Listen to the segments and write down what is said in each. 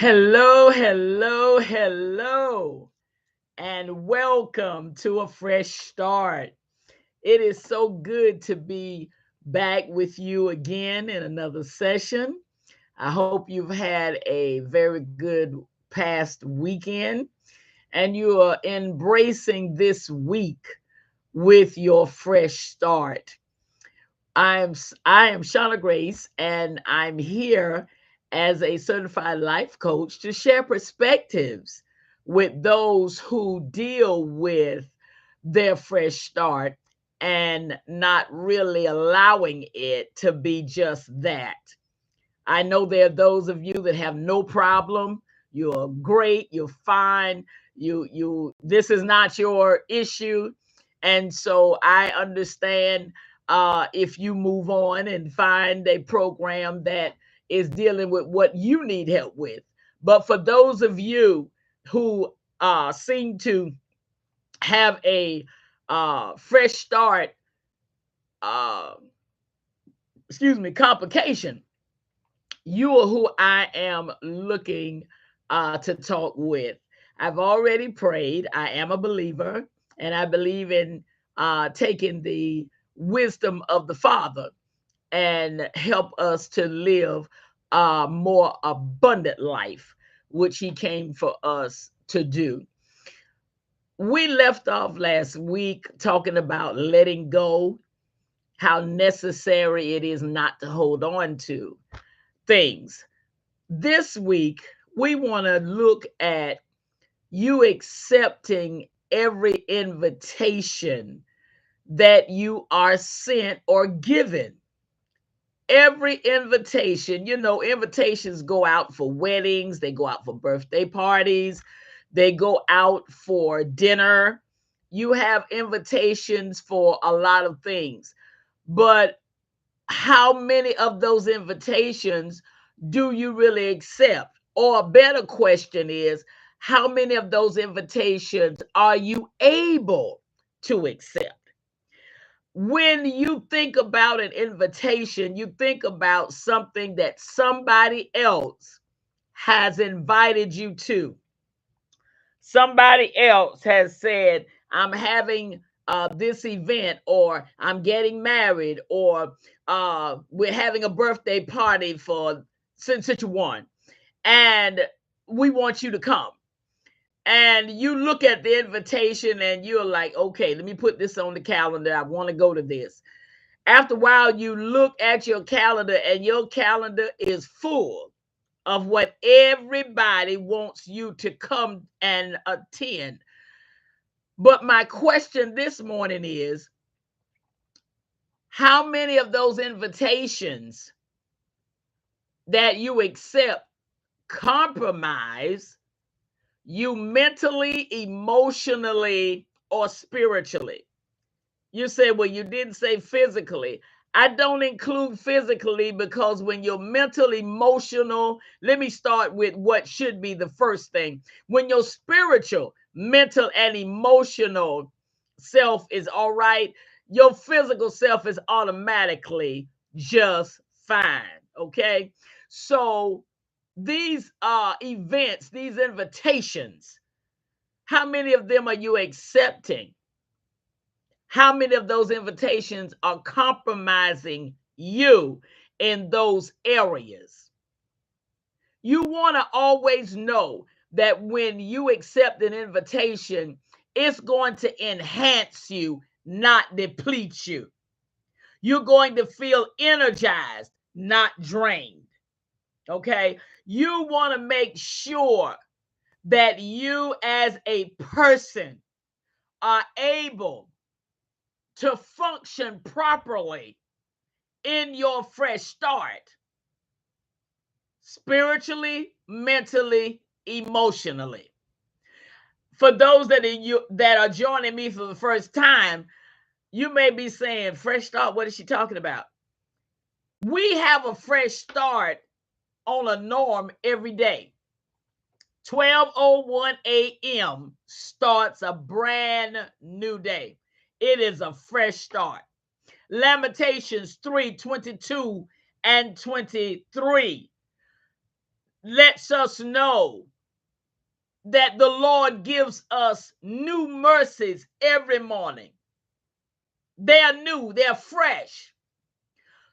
Hello, hello, hello, and welcome to a fresh start. It is so good to be back with you again in another session. I hope you've had a very good past weekend and you are embracing this week with your fresh start. I am Shauna Grace, and I'm here as a certified life coach to share perspectives with those who deal with their fresh start and not really allowing it to be just that. I know there are those of you that have no problem. You're great, you're fine. You this is not your issue. And so I understand if you move on and find a program that is dealing with what you need help with. But for those of you who seem to have a fresh start, uh, complication, you are who I am looking to talk with. I've already prayed. I am a believer, and I believe in taking the wisdom of the Father and help us to live a more abundant life, which He came for us to do. We left off last week talking about letting go, how necessary it is not to hold on to things. This week, we want to look at you accepting every invitation that you are sent or given. Every invitation, invitations go out for weddings, they go out for birthday parties, they go out for dinner. You have invitations for a lot of things. But how many of those invitations do you really accept? Or a better question is, how many of those invitations are you able to accept? When you think about an invitation, you think about something that somebody else has invited you to. Somebody else has said, I'm having this event, or I'm getting married, or we're having a birthday party for such one, and we want you to come. And you look at the invitation and you're like, okay, let me put this on the calendar. I want to go to this. After a while, you look at your calendar and your calendar is full of what everybody wants you to come and attend. But my question this morning is, how many of those invitations that you accept compromise you mentally, emotionally, or spiritually? You say, well, you didn't say physically. I don't include physically because when you're mental, emotional, let me start with what should be the first thing. When your spiritual, mental, and emotional self is all right, your physical self is automatically just fine. Okay. So these events, these invitations, how many of them are you accepting? How many of those invitations are compromising you in those areas? You want to always know that when you accept an invitation, it's going to enhance you, not deplete you. You're going to feel energized, not drained. Okay. You want to make sure that you, as a person, are able to function properly in your fresh start, spiritually, mentally, emotionally. For those that are joining me for the first time, you may be saying, fresh start, what is she talking about? We have a fresh start on a norm every day. 12:01 a.m. starts a brand new day. It is a fresh start. Lamentations 3:22 and 23. lets us know that the Lord gives us new mercies every morning. They are new, they're fresh.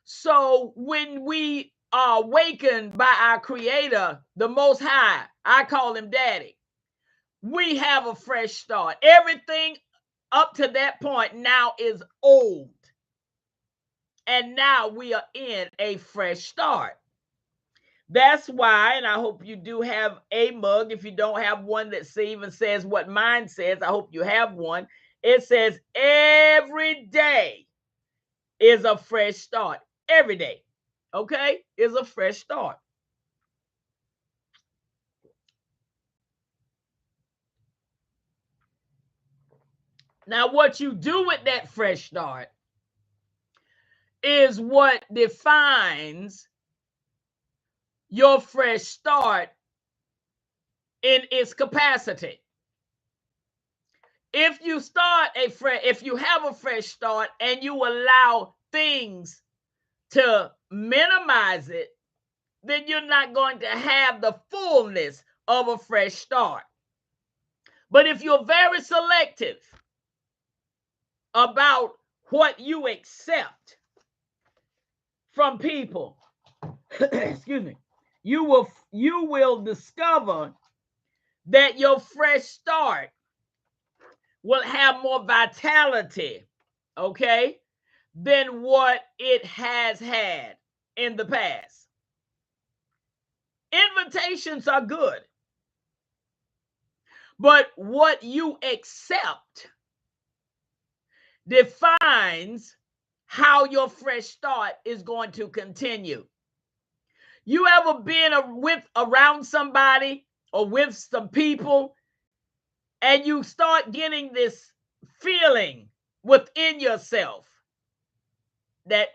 So when we are awakened by our Creator, the Most High, I call him Daddy, we have a fresh start. Everything up to that point now is old. And now we are in a fresh start. That's why, and I hope you do have a mug. If you don't have one that even says what mine says, I hope you have one. It says every day is a fresh start. Every day, okay, is a fresh start. Now, what you do with that fresh start is what defines your fresh start in its capacity. If you have a fresh start and you allow things to minimize it, then you're not going to have the fullness of a fresh start. But if you're very selective about what you accept from people, excuse me, you will discover that your fresh start will have more vitality, okay, than what it has had in the past. Invitations are good, but what you accept defines how your fresh start is going to continue. You ever been around somebody or with some people and you start getting this feeling within yourself that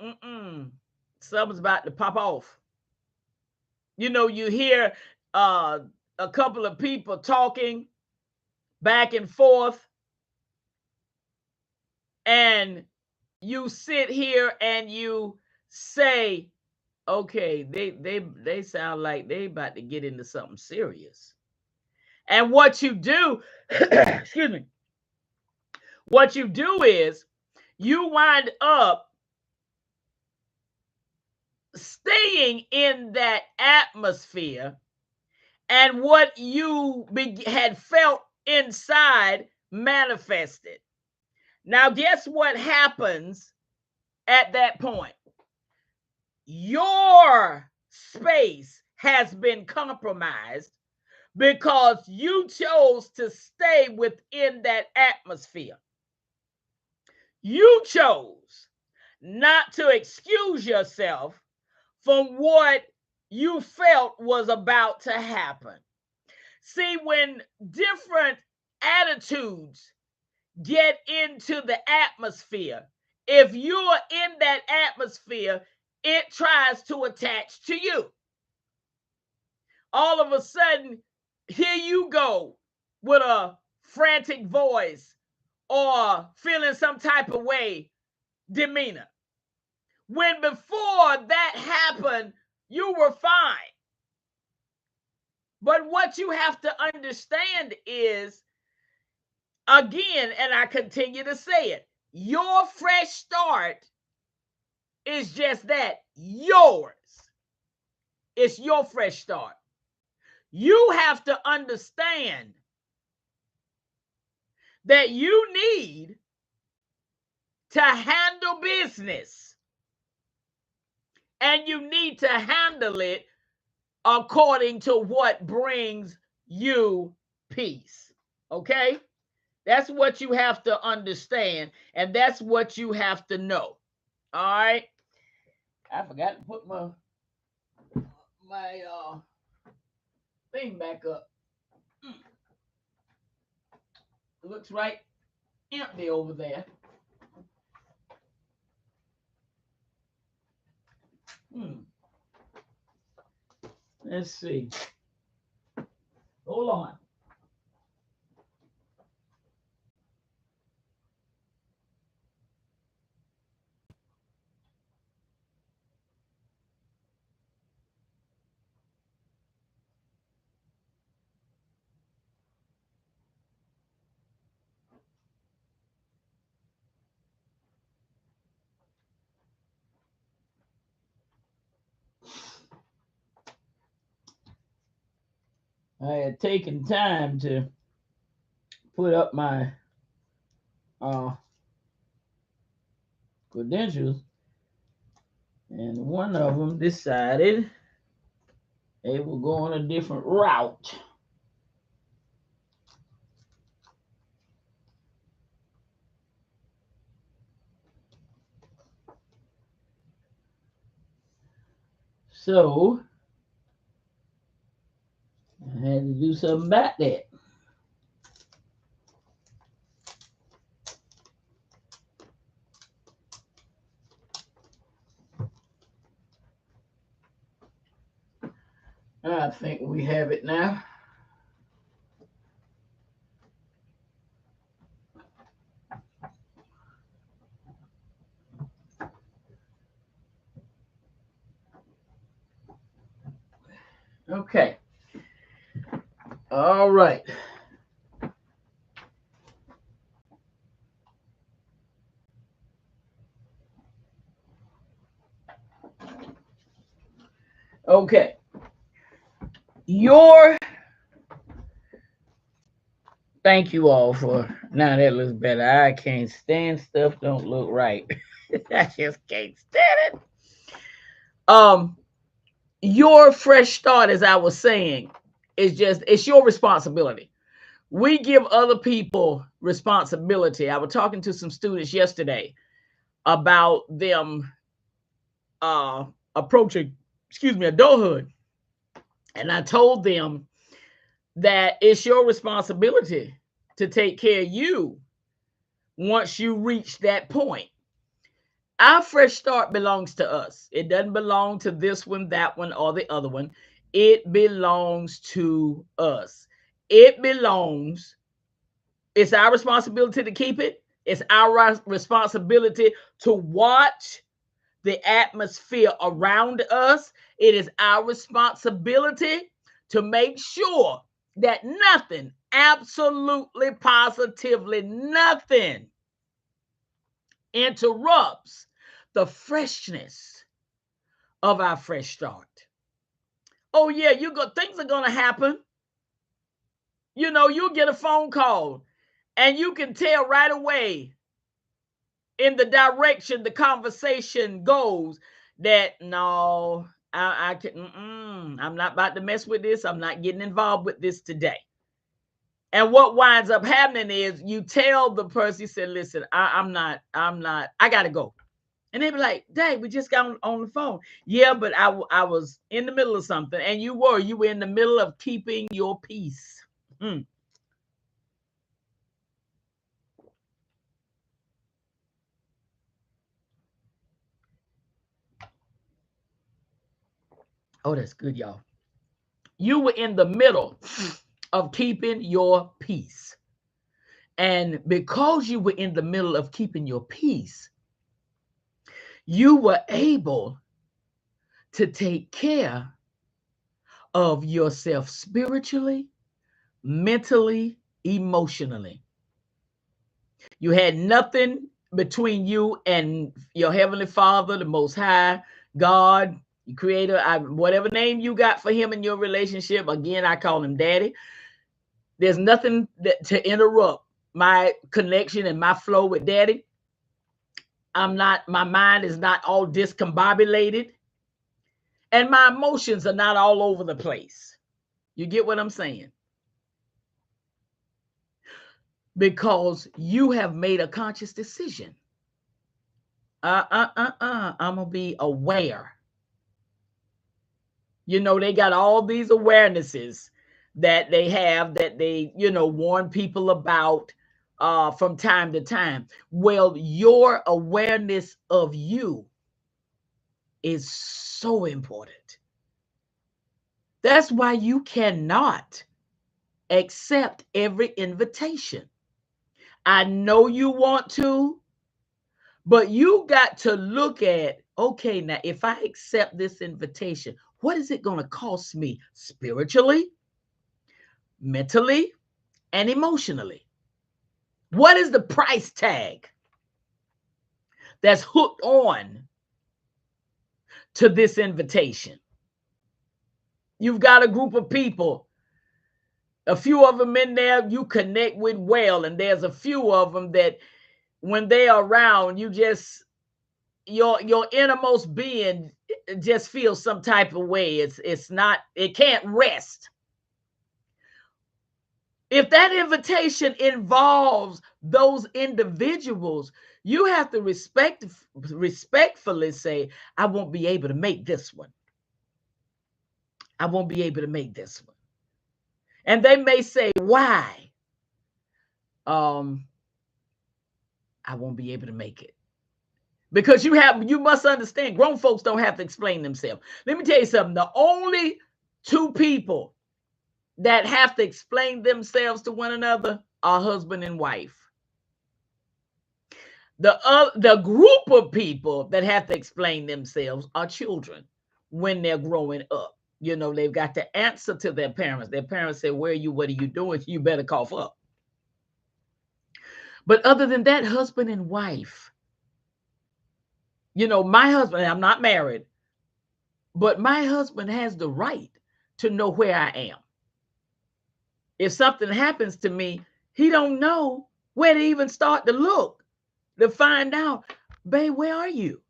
something's about to pop off? You know, you hear a couple of people talking back and forth, and you sit here and you say, okay, they sound like they about to get into something serious. And what you do, excuse me, what you do is you wind up staying in that atmosphere, and what you had felt inside manifested. Now, guess what happens at that point? Your space has been compromised because you chose to stay within that atmosphere. You chose not to excuse yourself from what you felt was about to happen. See, when different attitudes get into the atmosphere, if you're in that atmosphere, it tries to attach to you. All of a sudden, here you go with a frantic voice or feeling some type of way demeanor. When before that happened, you were fine. But what you have to understand is, again, and I continue to say it, your fresh start is just that, yours. It's your fresh start. You have to understand that you need to handle business, and you need to handle it according to what brings you peace. Okay? That's what you have to understand, and that's what you have to know. All right? I forgot to put my thing back up. It looks right empty over there. Let's see. Hold on. I had taken time to put up my credentials, and one of them decided they will go on a different route. So I had to do something about that. I think we have it now. Okay. All right. Okay. Thank you all for, now that looks better. I can't stand stuff don't look right. I just can't stand it. Your fresh start, as I was saying, it's your responsibility. We give other people responsibility. I was talking to some students yesterday about them approaching, adulthood. And I told them that it's your responsibility to take care of you once you reach that point. Our fresh start belongs to us. It doesn't belong to this one, that one, or the other one. It belongs to us. It belongs, it's our responsibility to keep it. It's our responsibility to watch the atmosphere around us. It is our responsibility to make sure that nothing, absolutely positively nothing, interrupts the freshness of our fresh start. Oh yeah, things are gonna happen. You'll get a phone call and you can tell right away in the direction the conversation goes that no, I can, I'm not about to mess with this. I'm not getting involved with this today. And what winds up happening is you tell the person, you said, listen, I'm not, I got to go. And they be like, dang, we just got on the phone. Yeah, but I was in the middle of something. And you were in the middle of keeping your peace. Oh, that's good, y'all. You were in the middle of keeping your peace. And because you were in the middle of keeping your peace, you were able to take care of yourself spiritually, mentally, emotionally. You had nothing between you and your Heavenly Father, the Most High, God, your Creator, whatever name you got for Him in your relationship. Again, I call Him Daddy. There's nothing to interrupt my connection and my flow with Daddy. My mind is not all discombobulated, and my emotions are not all over the place. You get what I'm saying? Because you have made a conscious decision. I'm gonna be aware. They got all these awarenesses that they have that they, warn people about from time to time. Well, your awareness of you is so important. That's why you cannot accept every invitation. I know you want to, but you got to look at, okay, now if I accept this invitation, what is it going to cost me spiritually, mentally, and emotionally? What is the price tag that's hooked on to this invitation? You've got a group of people A few of them in there you connect with well, and there's a few of them that when they're around, you just your innermost being just feels some type of way. It's not, it can't rest. If that invitation involves those individuals, you have to respectfully say, I won't be able to make this one. I won't be able to make this one. And they may say, why? I won't be able to make it. Because you must understand, grown folks don't have to explain themselves. Let me tell you something. The only two people that have to explain themselves to one another are husband and wife. The group of people that have to explain themselves are children when they're growing up. You know, they've got to answer to their parents. Their parents say, where are you? What are you doing? You better cough up. But other than that, husband and wife. You know, my husband, I'm not married, but my husband has the right to know where I am. If something happens to me, he don't know where to even start to look to find out, babe, where are you?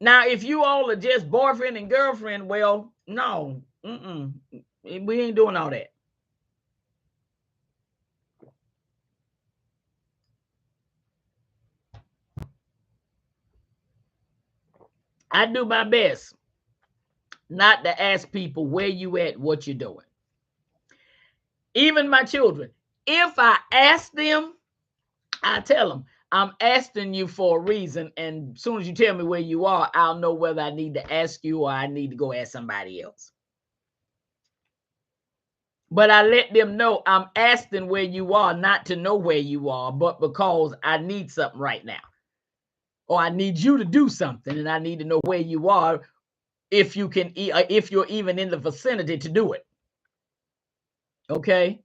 Now, if you all are just boyfriend and girlfriend, well, no, we ain't doing all that. I do my best not to ask people where you at, what you're doing. Even my children, if I ask them, I tell them, I'm asking you for a reason. And as soon as you tell me where you are, I'll know whether I need to ask you or I need to go ask somebody else. But I let them know I'm asking where you are, not to know where you are, but because I need something right now. Or I need you to do something, and I need to know where you are, if you can, if you're even in the vicinity to do it. Okay.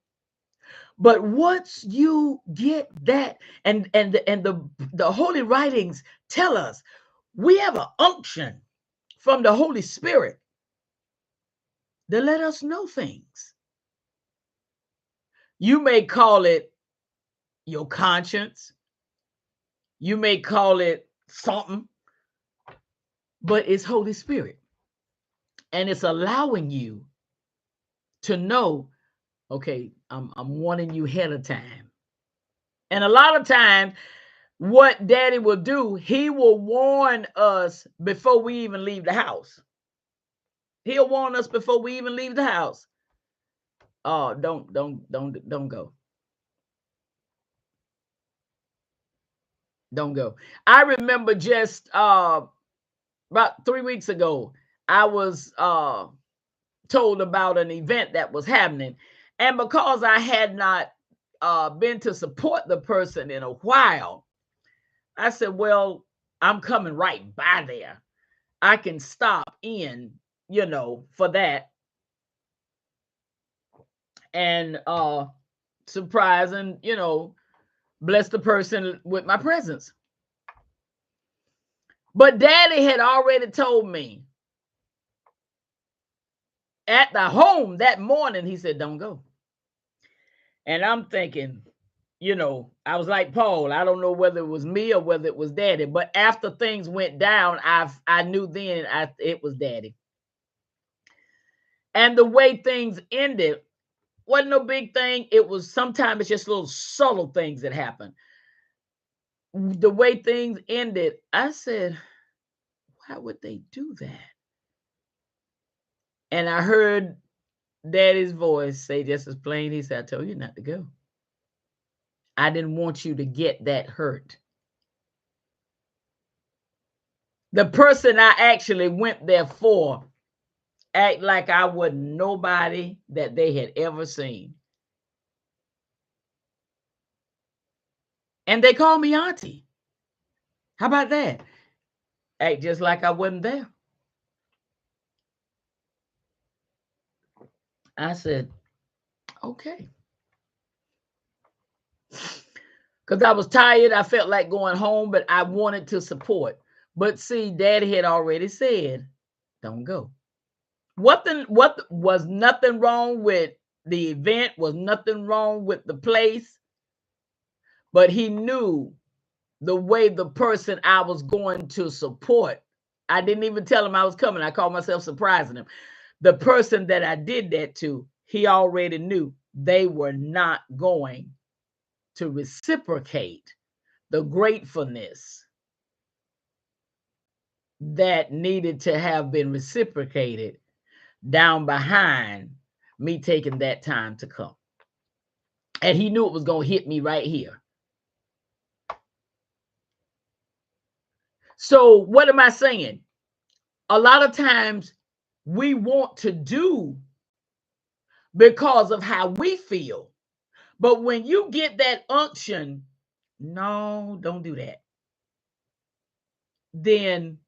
But once you get that, and the holy writings tell us we have an unction from the Holy Spirit to let us know things. You may call it your conscience, you may call it something, but it's Holy Spirit. And it's allowing you to know, okay, I'm warning you ahead of time. And a lot of times, what daddy will do, he will warn us before we even leave the house. He'll warn us before we even leave the house. Oh, don't go. Don't go. I remember just about 3 weeks ago, I was told about an event that was happening. And because I had not been to support the person in a while, I said, well, I'm coming right by there. I can stop in, for that. And surprise and, bless the person with my presence. But daddy had already told me at the home that morning, he said, don't go. And I'm thinking, I was like Paul, I don't know whether it was me or whether it was daddy, but after things went down, I knew then it was daddy. And the way things ended wasn't no big thing. It was, sometimes it's just little subtle things that happen. The way things ended, I said, why would they do that? And I heard daddy's voice say just as plain, he said, I told you not to go. I didn't want you to get that hurt. The person I actually went there for act like I wasn't nobody that they had ever seen. And they called me auntie. How about that? Act just like I wasn't there. I said, okay. Because I was tired. I felt like going home, but I wanted to support. But see, daddy had already said, don't go. What was nothing wrong with the event, was nothing wrong with the place, but he knew the way the person I was going to support. I didn't even tell him I was coming. I called myself surprising him. The person that I did that to, he already knew they were not going to reciprocate the gratefulness that needed to have been reciprocated down behind me taking that time to come. And he knew it was going to hit me right here. So what am I saying? A lot of times we want to do because of how we feel. But when you get that unction, no, don't do that. Then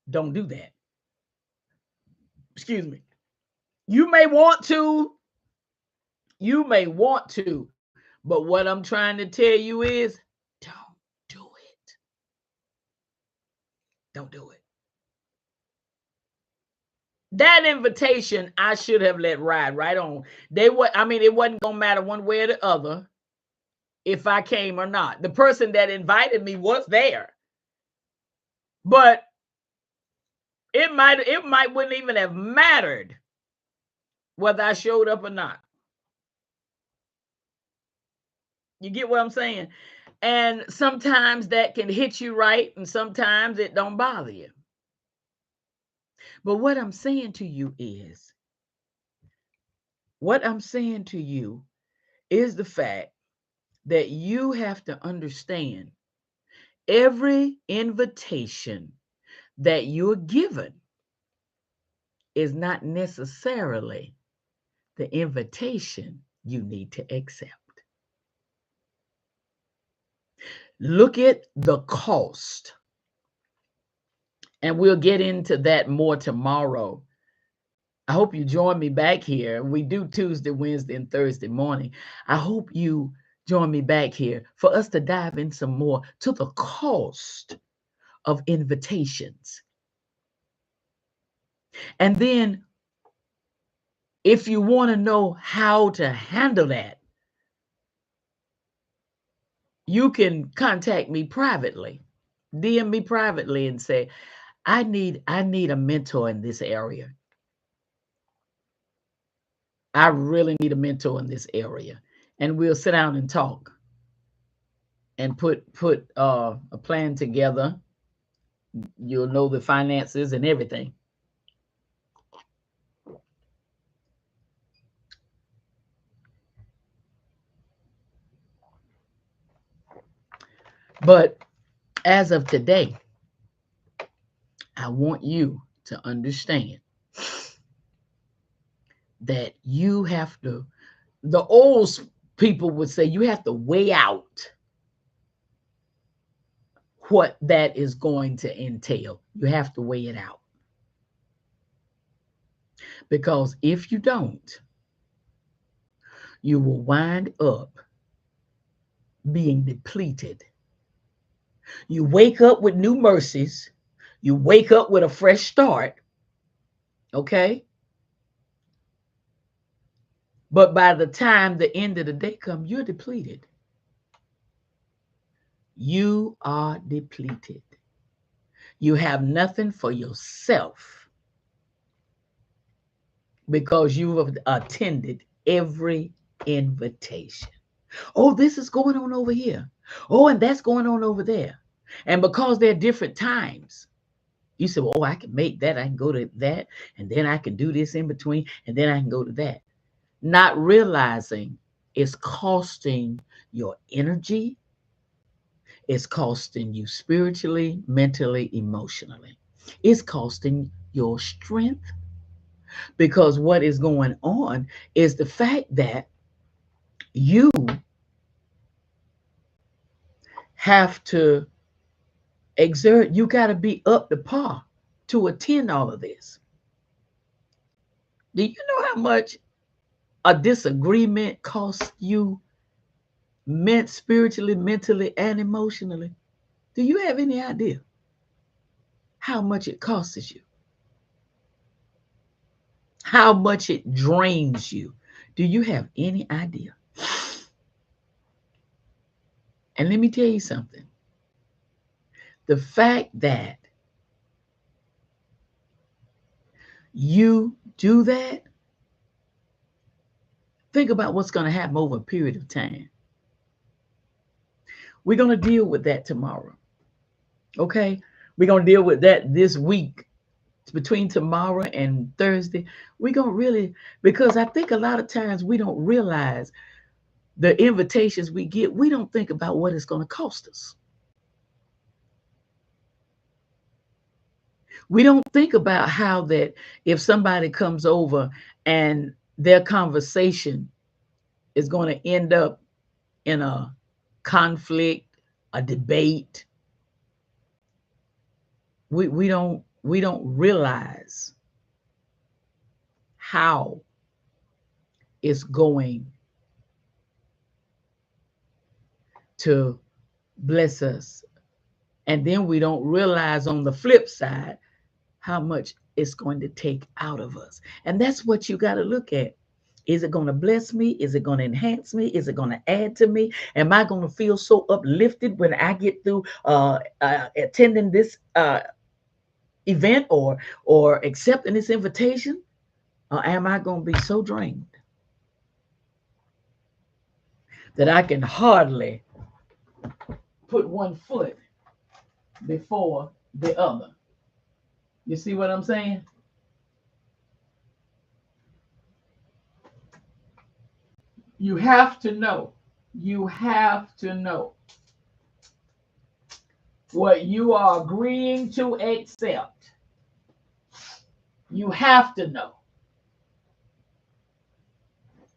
don't do that. Excuse me. You may want to, but what I'm trying to tell you is don't do it. Don't do it. That invitation I should have let ride right on. It wasn't gonna matter one way or the other if I came or not. The person that invited me was there. But it might wouldn't even have mattered whether I showed up or not. You get what I'm saying? And sometimes that can hit you right, and sometimes it don't bother you. But what I'm saying to you is the fact that you have to understand every invitation that you're given is not necessarily the invitation you need to accept. Look at the cost. And we'll get into that more tomorrow. I hope you join me back here. We do Tuesday, Wednesday, and Thursday morning. I hope you join me back here for us to dive in some more to the cost of invitations. And then if you want to know how to handle that, you can contact me privately, DM me privately and say, I need a mentor in this area. I really need a mentor in this area. And we'll sit down and talk and put a plan together. You'll know the finances and everything. But as of today, I want you to understand that you have to, the old people would say, you have to weigh out what that is going to entail. You have to weigh it out. Because if you don't, you will wind up being depleted. You wake up with new mercies. You wake up with a fresh start. Okay? But by the time the end of the day comes, you're depleted. You are depleted. You have nothing for yourself because you have attended every invitation. Oh, this is going on over here. Oh, and that's going on over there. And because they're different times, you say, well, oh, I can make that. I can go to that. And then I can do this in between. And then I can go to that. Not realizing it's costing your energy. It's costing you spiritually, mentally, emotionally. It's costing your strength. Because what is going on is the fact that you have to exert, you got to be up to par to attend all of this. Do you know how much a disagreement costs you spiritually, mentally, and emotionally? Do you have any idea how much it costs you? how much it drains you. Do you have any idea? And let me tell you something. The fact that you do that, think about what's going to happen over a period of time. We're going to deal with that tomorrow. Okay? We're going to deal with that this week. Between tomorrow and Thursday, we're going to really, because I think a lot of times we don't realize the invitations we get, we don't think about what it's going to cost us. We don't think about how that if somebody comes over and their conversation is going to end up in a conflict, a debate, we don't realize how it's going to bless us. And then we don't realize on the flip side how much it's going to take out of us. And that's what you got to look at. Is it going to bless me? Is it going to enhance me? Is it going to add to me? Am I going to feel so uplifted when I get through attending this event or accepting this invitation? Or am I going to be so drained that I can hardly put one foot before the other? You see what I'm saying? You have to know. You have to know what you are agreeing to accept. You have to know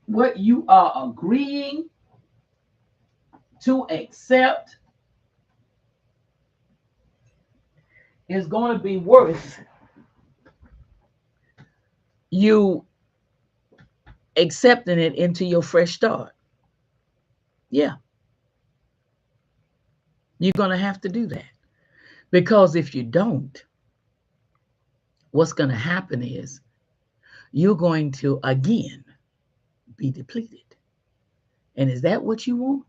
what you are agreeing to accept is going to be worth you accepting it into your fresh start. Yeah. You're going to have to do that. Because if you don't, what's going to happen is you're going to again be depleted. And is that what you want?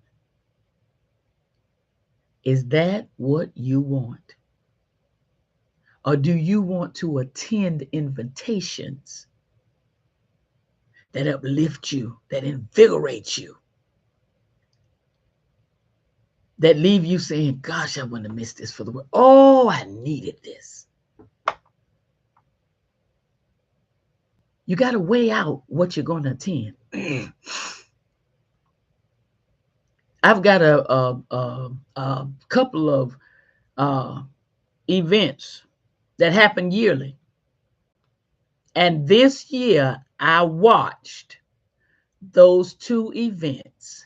Is that what you want? Or do you want to attend invitations that uplift you, that invigorate you, that leave you saying, gosh, I wouldn't have missed this for the world. Oh, I needed this. You got to weigh out what you're going to attend. I've got a couple of events that happen yearly. And this year, I watched those two events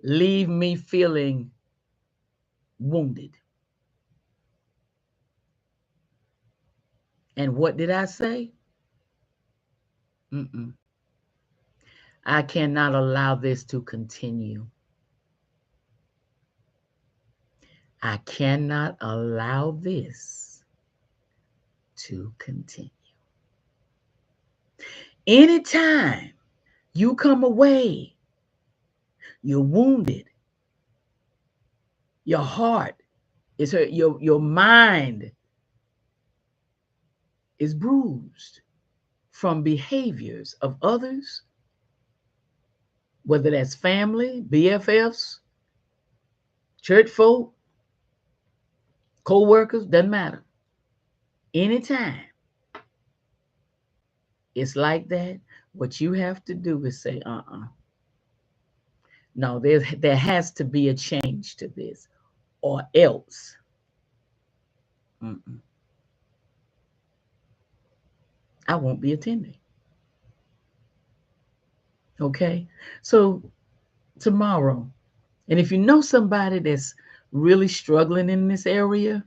leave me feeling wounded. And what did I say? I cannot allow this to continue. I cannot allow this to continue. Anytime you come away, you're wounded. Your heart is hurt. Your mind is bruised from behaviors of others, whether that's family, BFFs, church folk, co-workers, doesn't matter. Anytime it's like that, what you have to do is say, no, there has to be a change to this, or else. I won't be attending. Okay? So tomorrow, and if you know somebody that's really struggling in this area,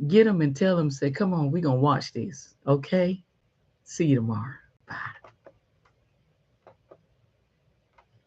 get them and tell them, say, come on, we're going to watch this. Okay? See you tomorrow.